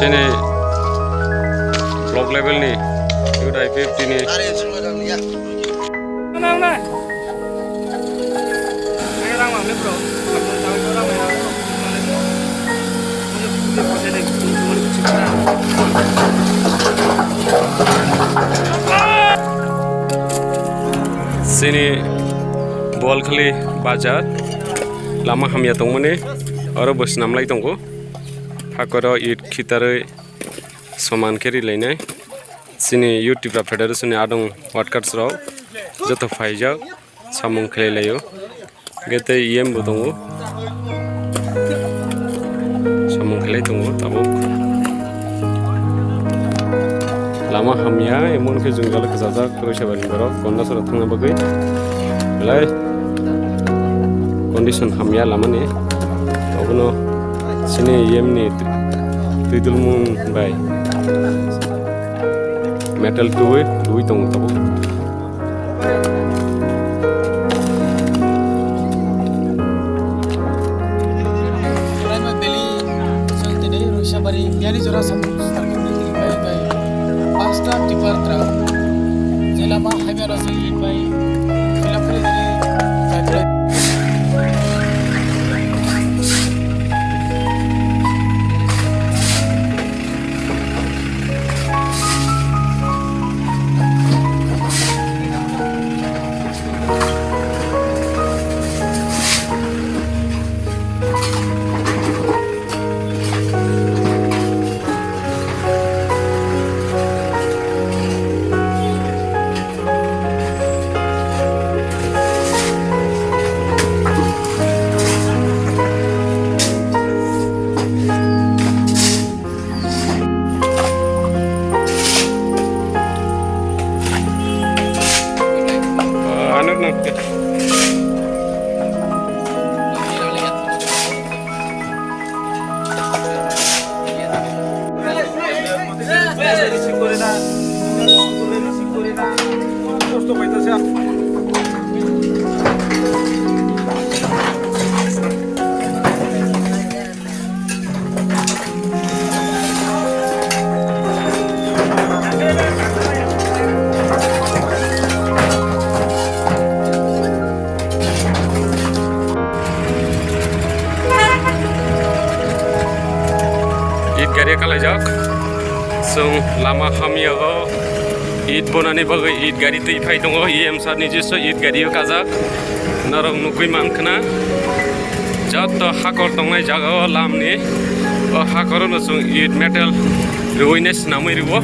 sini blog level nih udah 50 nih sini bol kali bazar lama hamya tongmani aro bos Swnamlai tongo hakoro it khitare saman keri lainai sini YouTube federation ni adong workers ro joto faijak samung khlai layo gete em bo tongo samung khlai tongo tabuk lama hamya emon ke junggal khajak Raisabari borok Ganda sora thangna bagui lai condition hamya lama ni ogono sini em ni tidulmun bai metal dui tong tabo Rama beli santi deh Raisabari yani jora sambil bai pasta tipar tra jelama Hamya rasa bai filapre dari jatra gari kalajak sung lama hamya go it bonani bagai it gari tei phai dongo em sar ni jeso it gari kajak narong nukui mankna joto hakor tongnai jaga lamni o hakor no sung it metal ruines namai ribo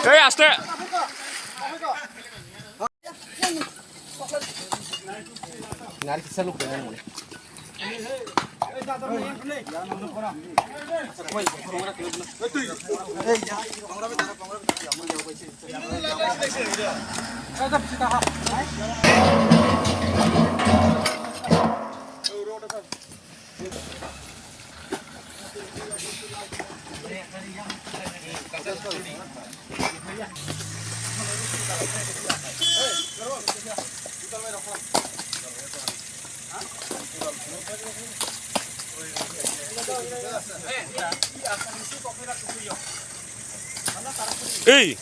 Hey, aste. Nari kisah lu kena mana? Hey.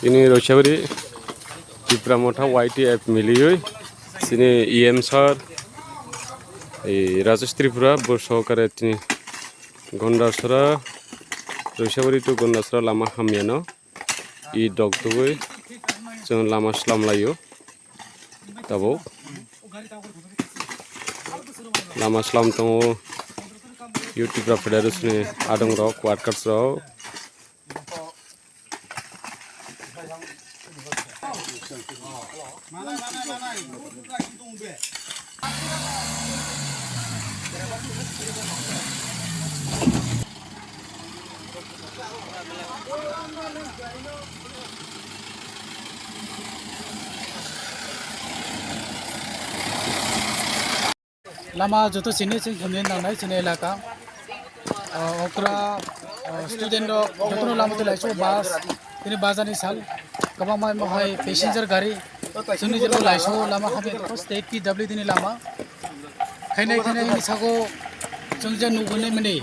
Ini Raisabari Tripura motha YTF milioi sini EM sar Rajesh Tripura borsokare tini Ganda sora Raisabari to Ganda sora Lama Hamya no I dog tugui jong Lama Swnamlai yo tabo Lama Slam tongo YouTube federation ni adong rok workers rok Lama joto sini sing kami nangnai sini elaka okra student joto lama tu laiso bus ini bazani sal kaba mai mahai passenger gari suni joto laiso lama kami state PW ini lama khainai ini sago jengja nugune meni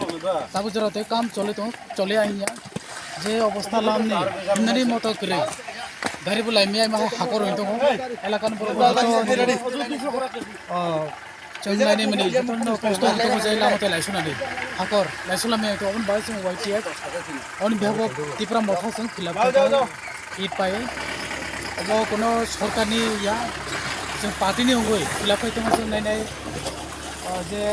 tabu jora te kam chole ainya je obostha lamni nani moto kre gari bulai miai mahai hakor hoito elakan boro Swnamlai meni jotono posto to jai lama te laiso nadi hakor laiso lame to on bai sing white on bhabo Tripura motha sing khilap it pai abo kono sorkarni ya sing party ni ongoi khilap pai to sing nai je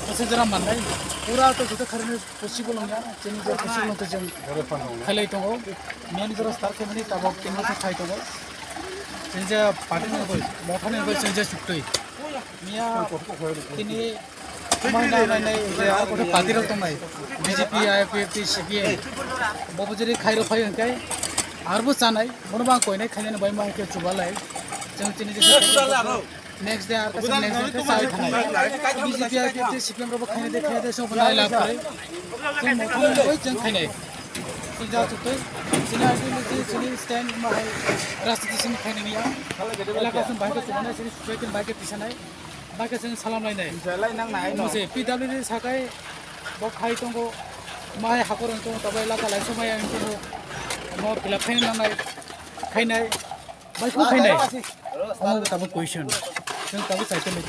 passenger mannai pura to joto kharne possible ongya cheni je possible to jeng khalai to main jora star ke meni tabok tinga to khai to je party ni ongoi motha ni ongoi je chuktoi Mia ini mana ada parti rok tong nai BJP IPP CPM bobo jeri khairo phai angkai arbo chanai mono bang koi nai khaine bai ma ke chubalai jeng chini je next day ar ka next day sai thanai BJP IPP CPM ro khaine de khaide so banai la pare jeng mothon koi jeng khaine ja chutoi sini sini stand ma hai rasti sini khaine niya elaka sun bai ka chubana sini suikin bai ke pisanai Baka sing Swnamlai nai. Jalai nang nai no. Muse PW ni sakai bok khai tongo mai hakor tongo tabai laka lai somai ang tongo mo khilap khain nang nai khai nai bai ko khai nai. Omo tabu question. Sing tabu cycle ni.